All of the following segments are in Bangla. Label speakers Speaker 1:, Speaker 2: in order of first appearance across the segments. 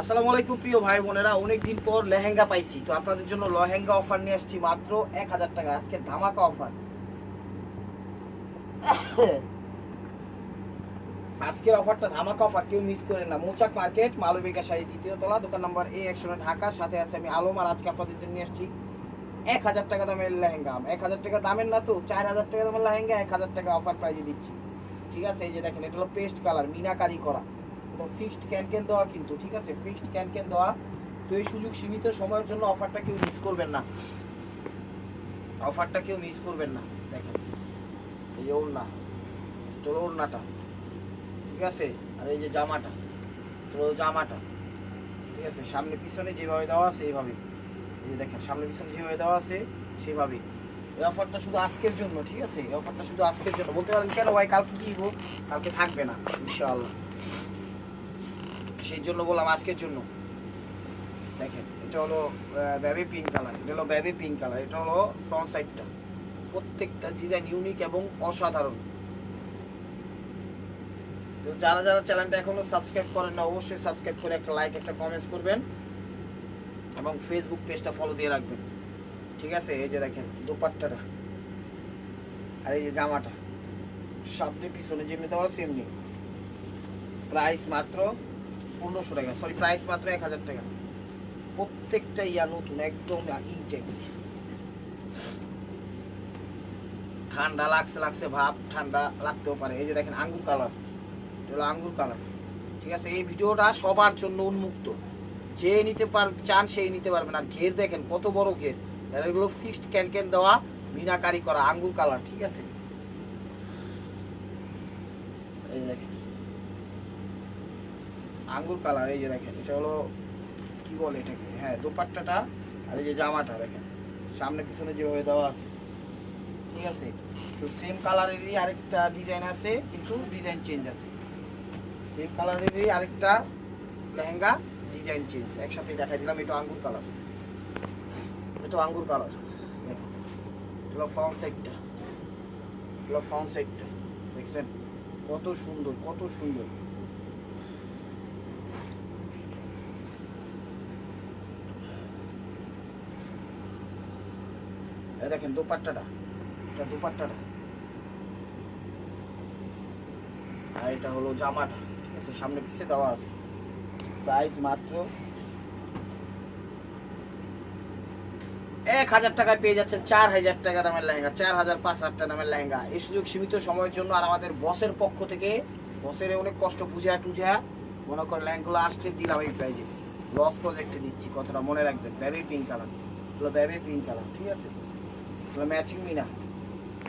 Speaker 1: আসসালামু আলাইকুম প্রিয় ভাই বোনেরা, অনেকদিন পর লেহেঙ্গা পাইছি। তো আপনাদের জন্য লেহেঙ্গা অফার নিয়ে আসছি মাত্র 1000 টাকা। আজকে ধামাকা অফার। আজকের অফারটা ধামাকা অফার, কেউ মিস করেন না। মৌচাক মার্কেট, মালবিকা শাড়ি, দ্বিতীয় তলা, দোকান নাম্বার A100, ঢাকা। সাথে আছে আমি আলম। আর আজকে আপনাদের জন্য নিয়ে আসছি 1000 টাকা দামের লেহেঙ্গা। 1000 টাকা দামের না তো, 4000 টাকা দামের লেহেঙ্গা 1000 টাকা অফার প্রাইজে দিচ্ছি। ঠিক আছে, এই যে দেখেন, এটা হলো পেস্ট কালার, মিনাকারি করা, তো ফিক্সড ক্যান দেওয়া কিন্তু। ঠিক আছে, ফিক্সড ক্যান দেওয়া। তো এই সুযোগ সীমিত সময়ের জন্য অফারটা কেউ মিস করবেন না, অফারটা কেউ মিস করবেন না। দেখেন, এই যে ওড়না, চলো ওড়নাটা, ঠিক আছে। আর এই যে জামাটা, চলো জামাটা, ঠিক আছে। সামনে পিছনে যেভাবে দেওয়া আছে এইভাবে, এই যে দেখেন, সামনে পিছনে যেভাবে দেওয়া আছে সেভাবে। এই অফারটা শুধু আজকের জন্য, ঠিক আছে। এই অফারটা শুধু আজকের জন্য। বলতে পারেন কেন ভাই কালকে কি দিব, কালকে থাকবে না ইনশাআল্লাহ, সেই জন্য বললাম আজকের জন্য। দেখেন, এটা হলো বেবি পিঙ্ক কালার, এটা হলো বেবি পিঙ্ক কালার, এটা হলো ফ্রন্ট সাইডটা। প্রত্যেকটা ডিজাইন ইউনিক এবং অসাধারণ। তো যারা যারা চ্যানেলটা এখনো সাবস্ক্রাইব করেন না, অবশ্যই সাবস্ক্রাইব করে একটা লাইক, একটা কমেন্টস করবেন এবং ফেসবুক পেজটা ফলো দিয়ে রাখবেন। ঠিক আছে, এই যে দেখেন দোপাট্টাটা, আর এই যে জামাটা, সামনে পিছনে যেমনি দেওয়া সেমনি। প্রাইস মাত্র 1500 টাকা, সরি প্রাইস মাত্র 1000 টাকা। প্রত্যেকটা ইয়া নতুন, একদম ইনটেক। ঠান্ডা লাগছে ভাব, ঠান্ডা লাগতেও পারে। এই যে দেখেন আঙ্গুর কালার, এটা হলো আঙ্গুর কালার। ঠিক আছে, এই ভিডিওটা সবার জন্য উন্মুক্ত, যে নিতে চান সেই নিতে পারবেন। আর ঘের দেখেন কত বড় ঘের, এগুলো ফিক্সড ক্যান দেওয়া, মিনাকারি করা, আঙ্গুর কালার। ঠিক আছে, এই দেখেন আঙ্গুর কালার। এই যে দেখেন, এটা হলো কি বলে এটাকে, হ্যাঁ দোপাট্টাটা। আর এই যে জামাটা দেখেন, সামনে পিছনে যেভাবে দেওয়া আছে। ঠিক আছে, তো সেম কালারেরই আরেকটা ডিজাইন আছে, কিন্তু ডিজাইন চেঞ্জ আছে। সেম কালারেরই আরেকটা লেহেঙ্গা, ডিজাইন চেঞ্জ। একসাথে দেখাই দিলাম। এটা আঙ্গুর কালার, এটা আঙ্গুর কালার। দেখেন, এটা ফ্রন্ট সাইডটা, এটা ফ্রন্ট সাইডটা দেখছেন কত সুন্দর, কত সুন্দর। এই দেখেন দোপাট্টাটা, এটা দোপাট্টাটা, আর এটা হলো জামাটা। ঠিক আছে, সামনে পিছে দেওয়া আছে। প্রাইস মাত্র 1000 টাকায় পেয়ে যাচ্ছেন 4000 টাকা দামের লেহেঙ্গা, 4000-5000 টাকা দামের লেহেঙ্গা। এই সুযোগ সীমিত সময়ের জন্য। আর আমাদের বসের পক্ষ থেকে, বসের অনেক কষ্ট বুঝা টুঝা মনে করে লেহেঙ্গাগুলো আসছে, দিলাম এই প্রাইজে। লস প্রজেক্টে দিচ্ছি, কথাটা মনে রাখবেন। বেবি পিঙ্ক কালার, এগুলো বেবি পিঙ্ক কালার। ঠিক আছে, এগুলো ম্যাচিং মিনা,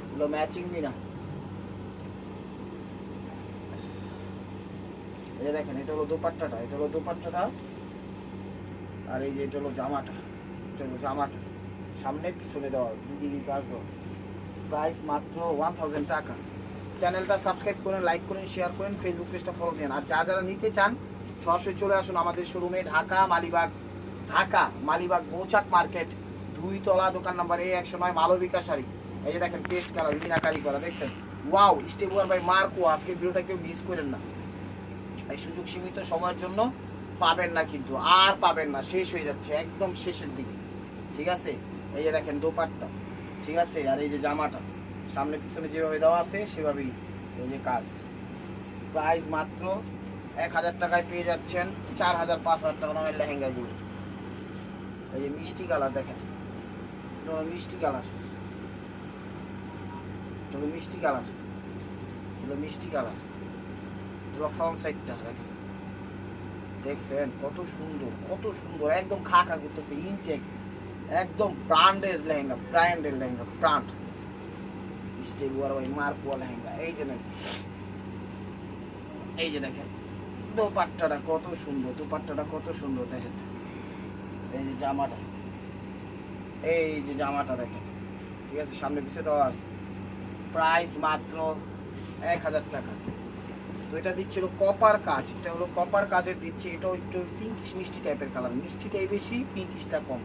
Speaker 1: এগুলো ম্যাচিং মিনা। এই যে দেখেন, এটা হলো দোপাট্টাটা, এটা হলো দোপাট্টাটা। আর এই যে এটা হলো জামাটা, এটা হলো জামাটা, সামনে পিছনে দেওয়া, দুদিকে কাজ দেওয়া। প্রাইস মাত্র 1000 টাকা। চ্যানেলটা সাবস্ক্রাইব করেন, লাইক করেন, শেয়ার করেন, ফেসবুক পেজটা ফলো দেন। আর যারা নিতে চান সরাসরি চলে আসুন আমাদের শোরুমে, ঢাকা মালিবাগ মৌচাক মার্কেট, 2 তলা, দোকান নাম্বার A109, মালবিকা শাড়ি। এই যে দেখেন পেস্ট কালার, মিনাকারি করা, দেখছেন ওয়াও। স্টেবুয়ার by Marco. আজকে ভিডিওটা কেউ মিস করেন না, এই সুযোগ সীমিত সময়ের জন্য পাবেন না, কিন্তু আর পাবেন না, শেষ হয়ে যাচ্ছে একদম শেষের দিকে। ঠিক আছে, এই যে দেখেন দোপাট্টা, ঠিক আছে। আর এই যে জামাটা, সামনে পিছনে যেভাবে দেওয়া আছে সেভাবেই এই যে কাজ। প্রাইস মাত্র 1000 টাকায় পেয়ে যাচ্ছেন 4000-5000 টাকা দামের লেহেঙ্গাগুলো। এই যে মিষ্টি কালার দেখেন, মিষ্টি কালার, মিষ্টি কালার, মিষ্টি কালার। ফ্রন্ট সাইডটা দেখেন, দেখছেন কত সুন্দর, কত সুন্দর, একদম খাকা করতেছে, ইনটেক, একদম ব্র্যান্ডের লেহেঙ্গা, ব্র্যান্ডের লেহেঙ্গা, ব্র্যান্ড স্টেবুয়ার ওই মার্কোয়া লেহেঙ্গা। এই যে দেখেন, এই যে দেখেন দোপাট্টাটা কত সুন্দর, দোপাট্টাটা কত সুন্দর দেখেন। এই যে জামাটা, এই যে জামাটা দেখেন, ঠিক আছে, সামনে পিছিয়ে দেওয়া আছে। প্রাইস মাত্র 1000 টাকা। তো এটা দিচ্ছিল কপার কাজ, এটা হলো কপার কাজের দিচ্ছি। এটাও একটু পিঙ্কিশ মিষ্টি টাইপের কালার, মিষ্টিটাই বেশি, পিঙ্কিশটা কম।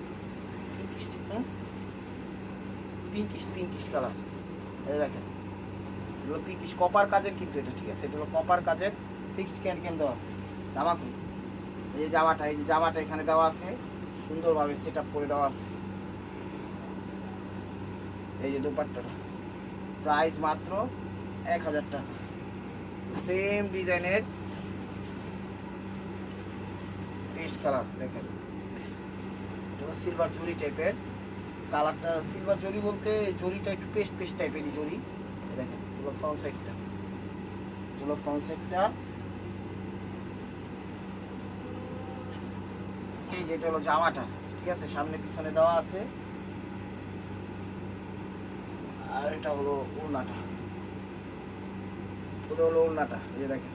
Speaker 1: পিঙ্কিশ কালার, এই দেখেন এগুলো পিঙ্কিশ কপার কাজের কিন্তু এটা। ঠিক আছে, এটা হলো কপার কাজের, ফিক্সড ক্যান দেওয়া। জামা এই যে জামাটা এখানে দেওয়া আছে, সুন্দরভাবে সেট আপ করে দেওয়া আছে। এই যে দোপাট্টাটা, প্রাইস মাত্র 1000 টাকা। সেম ডিজাইনের পেস্ট কালার দেখেন, সিলভার জরি টাইপের কালারটা। সিলভার জরি বলতে জরিটা একটু পেস্ট পেস্ট টাইপেরই জরি। দেখেন এগুলো ফ্রন্ট সাইডটা, এই যেটা হলো জামাটা, ঠিক আছে, সামনে পিছনে দেওয়া আছে। আর এটা হলো ওড়নাটা, এই যে দেখেন,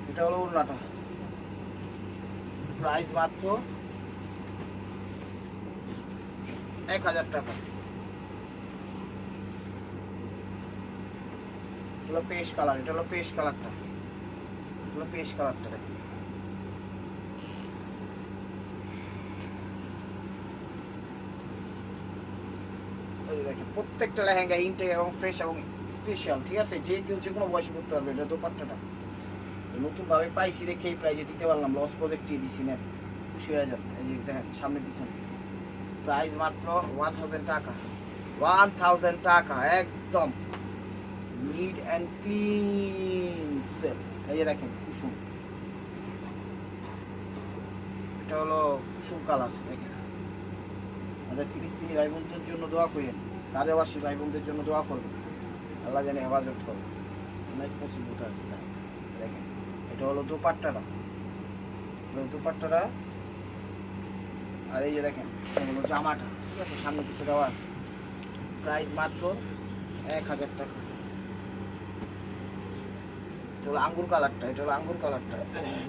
Speaker 1: এটা হলো ওড়নাটা। প্রাইস মাত্র 1000 টাকা। এটা হলো পেস্ট কালার, দেখেন। দেখেন প্রত্যেকটা লেহেঙ্গা ইনটেক এবং ফ্রেশ এবং স্পেশাল, ঠিক আছে, যে কেউ যে কোনো বয়সে করতে পারবে। এটা দোপাট্টাটা নতুন ভাবে পাইছি দেখে এই প্রাইজে দিতে পারলাম, লস প্রজেক্টই দিছি না, খুশি হয়ে যান। এই যে দেখেন সামনে পিছনে, প্রাইস মাত্র 1000 টাকা। 1000 টাকা, একদম নিট অ্যান্ড ক্লিন সেল। এই যে দেখেন কুসুম, এটা হলো কুসুম কালার। দেখেন আমাদের ফিলিস্তিনি ভাই বোনদের জন্য দোয়া করেন, গাজাবাসী ভাই বোনদের জন্য দোয়া করবেন, আল্লাহ জানে হেফাজত করবে, অনেক মুসিবত আছে। দেখেন এটা হলো দোপাট্টাটা, আর এই যে দেখেন এটা হলো জামাটা, ঠিক আছে, সামনে পিছনে দেওয়া আছে। প্রাইস মাত্র 1000 টাকা। এটা হলো আঙ্গুর কালারটা,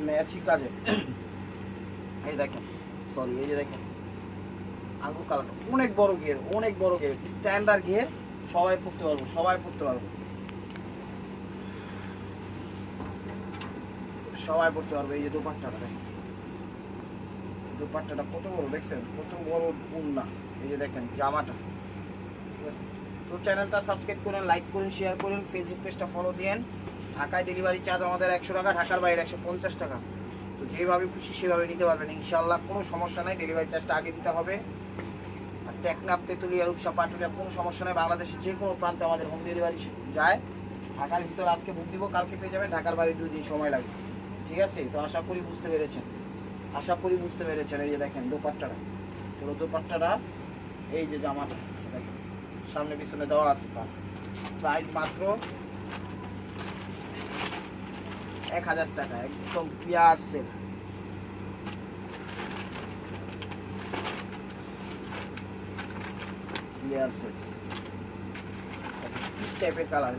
Speaker 1: ম্যাচিং কাজে। এই দেখেন, এই যে দেখেন আঙ্গুর কালারটা, অনেক বড় ঘের, স্ট্যান্ডার্ড ঘের, সবাই পড়তে পারবো। এই যে দোপাট্টাটা দেখেন, কত বড় দেখছেন, কত বড় ওড়না। এই যে দেখেন জামাটা, ঠিক আছে। তো চ্যানেলটা সাবস্ক্রাইব করেন, লাইক করেন, শেয়ার করেন, ফেসবুক পেজটা ফলো দিয়েন। ঢাকায় ডেলিভারি চার্জ আমাদের 100 টাকা, ঢাকার বাইরে 150 টাকা। তো যেভাবে খুশি সেভাবে নিতে পারবেন ইনশাআল্লাহ, কোনো সমস্যা নাই। ডেলিভারি চার্জটা আগে দিতে হবে। আর টেকনাফ, তেতুলিয়া, রূপসা, পাটুরিয়া কোনো সমস্যা নেই। বাংলাদেশের যে কোনো প্রান্তে আমাদের হোম ডেলিভারি যায়। ঢাকার ভিতর আজকে বুক দিব, কালকে পেয়ে যাবেন। ঢাকার বাইরে 2 দিন সময় লাগবে, ঠিক আছে। তো আশা করি বুঝতে পেরেছেন। এই যে দেখেন দোপাট্টাটা, এই যে জামাটা দেখেন, সামনে পিছনে দেওয়া আছে পাস। প্রাইস মাত্র 1000 টাকা, একদম ক্লিয়ার সেল। টাইপের কালার,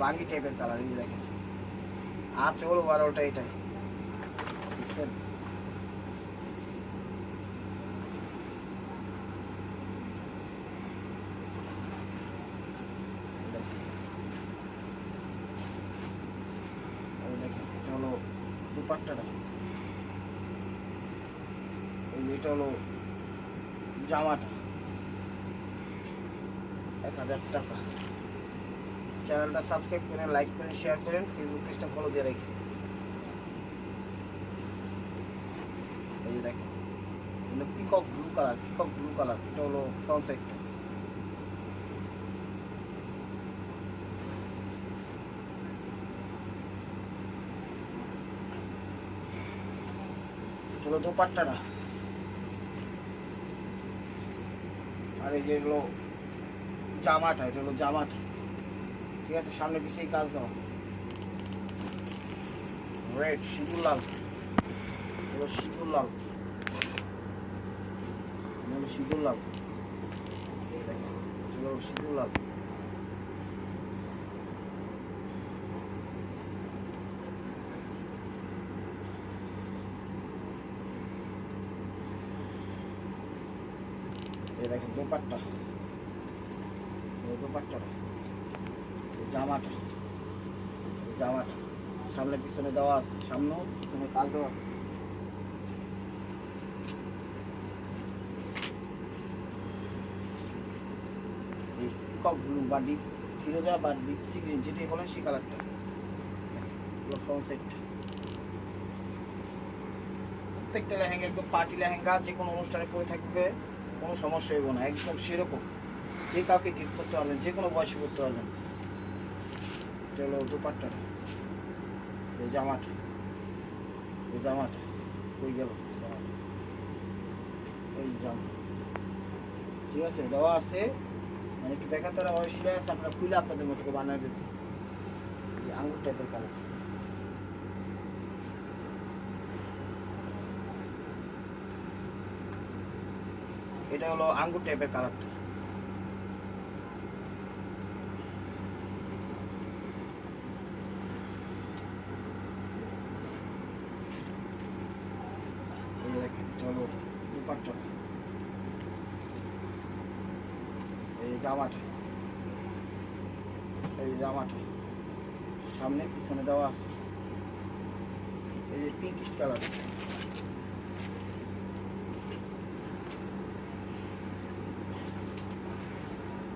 Speaker 1: বাঙ্গি টাইপের কালার। এই যে দেখেন আঁচল 12টা, এটাই বুঝছেন। এটা হলো দুপাট্টাটা, এটা হলো জামাটা, 1000 টাকা। চ্যানেলটা সাবস্ক্রাইব করেন, লাইক করেন, শেয়ার করেন, ফেসবুক পেজটা ফলো দিয়ে রাখি। এই যে দেখেন পিকক ব্লু কালার, এটা হলো ফ্রন্ট সাইডটা। এটা হলো দোপাট্টাটা, আর এই যে এগুলো জামাটা, ঠিক আছে, সামনে পিছিয়ে কাজ দেওয়া। রেড সিঁদুর লাল, সিঁদুর লাল, এই দেখেন দোপাট্টাটা, জামাটা, সামনে পিছনে দেওয়া আছে, সামনেও পিছনে কাজ দেওয়া আছে। ব্লু বা ডিপ ফিরোজা বা ডিপ সি গ্রিন, যেটাই বলেন সেই কালারটা। ফ্রন্ট সাইডটা প্রত্যেকটা লেহেঙ্গা একদম পার্টি লেহেঙ্গা, যে কোনো অনুষ্ঠানে পরে থাকবে কোনো সমস্যা হইব না, একদম সেরকম যে কাউকে গিফট করতে পারবেন, যে কোনো বয়সে করতে পারবেন। চলো দুপাট্টাটা, এই জামাটা, এই জামাটা কই গেল জামাটা, এই জামা ঠিক আছে দেওয়া আছে, মানে একটু দেখা তারা অসুবিধা আছে, আপনারা খুলে আপনাদের মতো করে বানিয়ে দেবেন। আঙুর টাইপের কালার, এটা হলো আঙ্গুর টাইপের কালারটা। এই দেখেন এটা হলো দুপাট্টা, এই জামাটা, এই জামাটা সামনে পিছনে দেওয়া আছে, এই যে pinkish colour,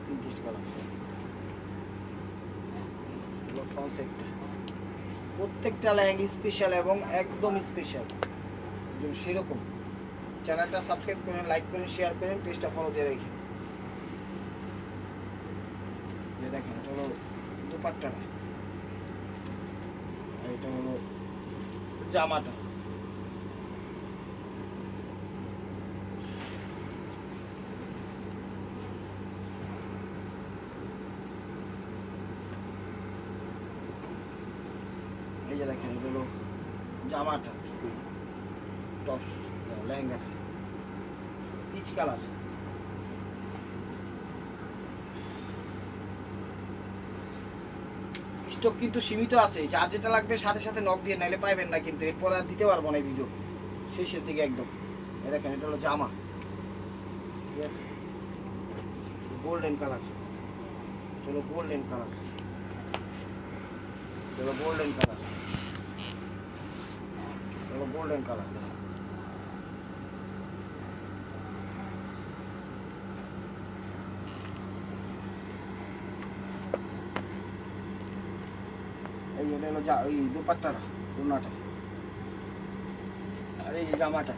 Speaker 1: pinkish colour front সাইডটা। প্রত্যেকটা লেহেঙ্গা স্পেশাল এবং একদম স্পেশাল, একদম সেরকম। চ্যানেলটা সাবস্ক্রাইব করেন, লাইক করেন, শেয়ার করেন, পেজটা ফলো দিয়ে রাখেন। দেখেন এটা হলো দুপাট্টাটা, এটা হলো জামাটা, এই যে দেখেন এটা হলো জামাটা, টপ লেহেঙ্গাটা পিচ কালার। স্টক কিন্তু সীমিত আছে, যার যেটা লাগবে সাথে সাথে নক দিয়ে, নাইলে পাইবেন না কিন্তু, এরপর আর দিতে পারবো না এই ভিডিও শেষের দিকে একদম। দেখেন এটা হলো জামা, ঠিক আছে গোল্ডেন কালার, চলো গোল্ডেন কালার, চলো গোল্ডেন কালার, চলো গোল্ডেন কালার। এই এটা হলো ওই দুপাট্টাটা, ওড়নাটা, আর এই যে জামাটা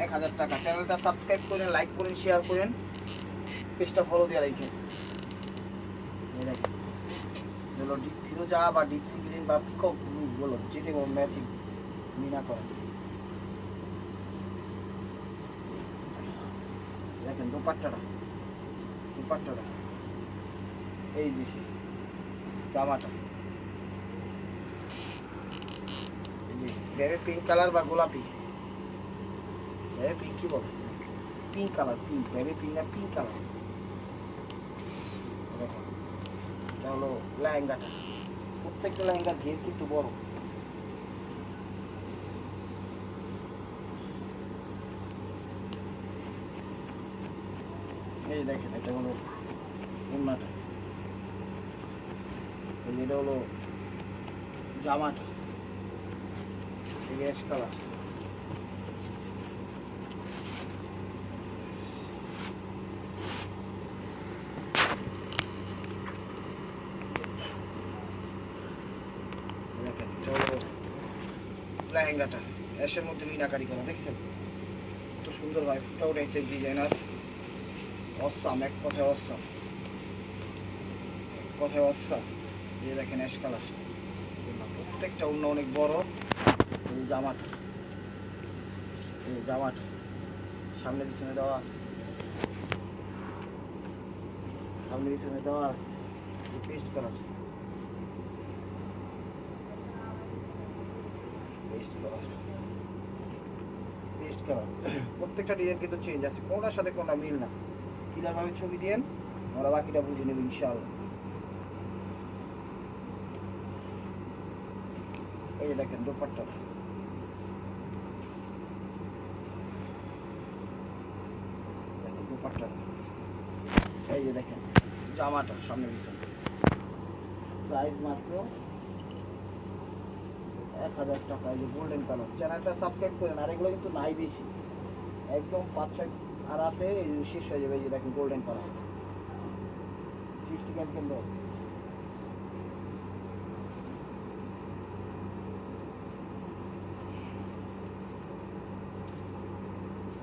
Speaker 1: 1000 টাকা। চ্যানেলটা সাবস্ক্রাইব করেন, লাইক করেন, শেয়ার করেন, পেজটা ফলো দিয়ে রাখেন। এই দেখেন হলো ডিপ ফিরোজা বা ডিপ সি গ্রিন বা পিকক ব্লু বলো, যেটা ম্যাচিং মিনা করেন। দেখেন দুপাট্টাটা, দুপাট্টাটা এই যে জামাটা, এই যে বেবি পিঙ্ক কালার বা গোলাপি, বেবি পিঙ্ক কি বলে, pink colour, pink baby pink না পিঙ্ক কালার। দেখেন এটা হলো লেহেঙ্গাটা, প্রত্যেকটা লেহেঙ্গার ঘের কিন্তু বড়। এই দেখেন এটা হলো ওড়নাটা, এটা হলো জামাটা, এই অ্যাশ কালার, দেখেন এটা হলো লেহেঙ্গাটা, অ্যাশের মধ্যে মিনাকারি করা, দেখছেন কত সুন্দর ভাই ফুটা উঠেছে ডিজাইনার, অসাম, এক কথায় অসাম, এক কথায় অসাম। এই দেখেন অ্যাশ কালার, প্রত্যেকটা অন্য অনেক বড়। এই জামাটা, এই জামাটা সামনে পিছনে দেওয়া আছে, সামনে পিছনে দেওয়া আছে, paste colour, paste colour, paste colour. প্রত্যেকটা ডিজাইন কিন্তু চেঞ্জ আছে, কোনটার সাথে কোনটা মিল না। কিভাবে ছবি দেন আমরা বাকিটা বুঝে নেব ইনশাআল্লাহ। এই যে দেখেন দোপাট্টা, দেখেন দোপাট্টা, এই যে দেখেন জামাটা সামনে পিছনে, প্রাইস মাত্র 1000 টাকা। এই যে গোল্ডেন কালার। চ্যানেলটা সাবস্ক্রাইব করেন, আর এগুলো কিন্তু নাই বেশি, একদম 5-6 আর আছে, শেষ হয়ে যাবে। এই যে দেখেন গোল্ডেন কালার, মিষ্টি ক্যান দাও।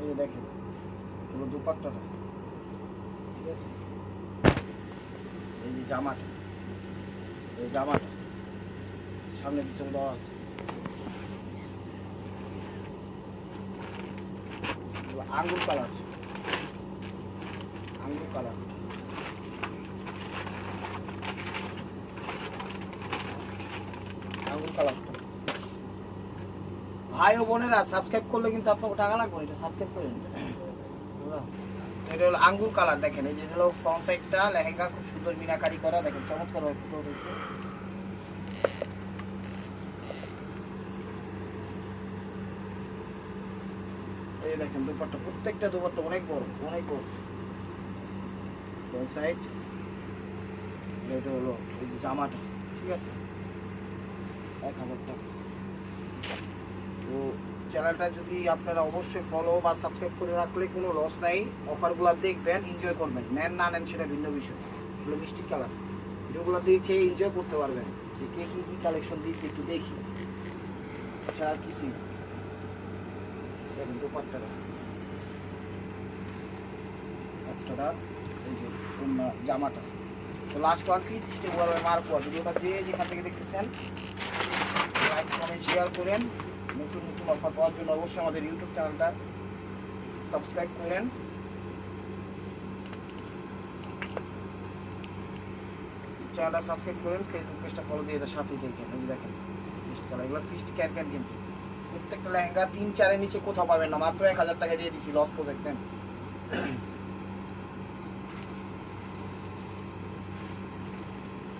Speaker 1: এই দেখেন পুরো দুপাট্টাটা, ঠিক আছে। এই যে জামাটা, এই জামাটা সামনে পিছনে দেওয়া আছে, আঙ্গুর কালার, আঙ্গুর কালার। আঙ্গুর কালার ভাই ও বোনেরা সাবস্ক্রাইব করলে কিন্তু আপনাকে টাকা লাগবে, এটা সাবস্ক্রাইব করেন। এটা হলো আঙ্গুর কালার, দেখেন এই যে হলো ফ্রন্ট সাইডটা লেহেঙ্গা খুব সুন্দর মিনাকারি করা, দেখেন চমৎকার ফুটো রয়েছে। এই দেখেন দুপাট্টা, প্রত্যেকটা দুপাট্টা অনেক বড়, অনেক বড় ফ্রন্ট সাইড। এটা হলো এই যে জামাটা, ঠিক আছে, 1000 টাকা। তো চ্যানেলটা যদি আপনারা অবশ্যই ফলো বা সাবস্ক্রাইব করে রাখলে কোনো লস নাই। অফারগুলো দেখবেন, এনজয় করবেন, নেন না নেন সেটা ভিন্ন বিষয়। এগুলো মিষ্টি কালার, ভিডিওগুলো দেখে এনজয় করতে পারবেন যে কে কী কী কালেকশন দিয়েছে একটু দেখি, আচ্ছা আর কিছুই না। দেখেন দুপাট্টাটা, পাট্টাটা, এই যে জামাটা। তো লাস্ট ওয়ান পিস স্টেপ মারবো। ভিডিওটা যে যেখান থেকে দেখতেছেন লাইক কমেন্ট শেয়ার করেন। নতুন নতুন অফার পাওয়ার জন্য অবশ্যই আমাদের ইউটিউব চ্যানেলটা সাবস্ক্রাইব করেন। চ্যানেলটা সাবস্ক্রাইব করেন, ফেসবুক পেজটা ফলো দিয়ে এদের সাথেই দেখেন। দেখেন ফিস্ট কালার, এগুলো ফিস্ট ক্যান কিন্তু প্রত্যেকটা লেহেঙ্গা 3-4-এর নিচে কোথাও পাবেন না, মাত্র 1000 টাকা দিয়ে দিছি, লস তো দেখবেন।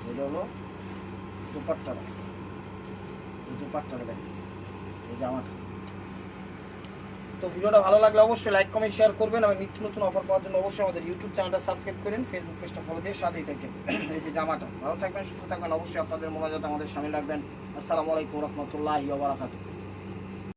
Speaker 1: এটা হলো দুপাট্টাটা, এই দুপাট্টাটা দেখেন, এই জামাটা। তো ভিডিওটা ভালো লাগলে অবশ্যই লাইক কমেন্ট শেয়ার করবেন এবং নিত্য নতুন অফার পাওয়ার জন্য অবশ্যই আমাদের ইউটিউব চ্যানেলটা সাবস্ক্রাইব করেন, ফেসবুক পেজটা ফলো দিয়ে সাথেই থাকেন। এই যে জামাটা, ভালো থাকবেন, সুস্থ থাকবেন, অবশ্যই আপনাদের মোবাইল আমাদের সামনে রাখবেন। আসসালামু আলাইকুম রহমতুল্লাহি ওয়া বারাকাতুহু।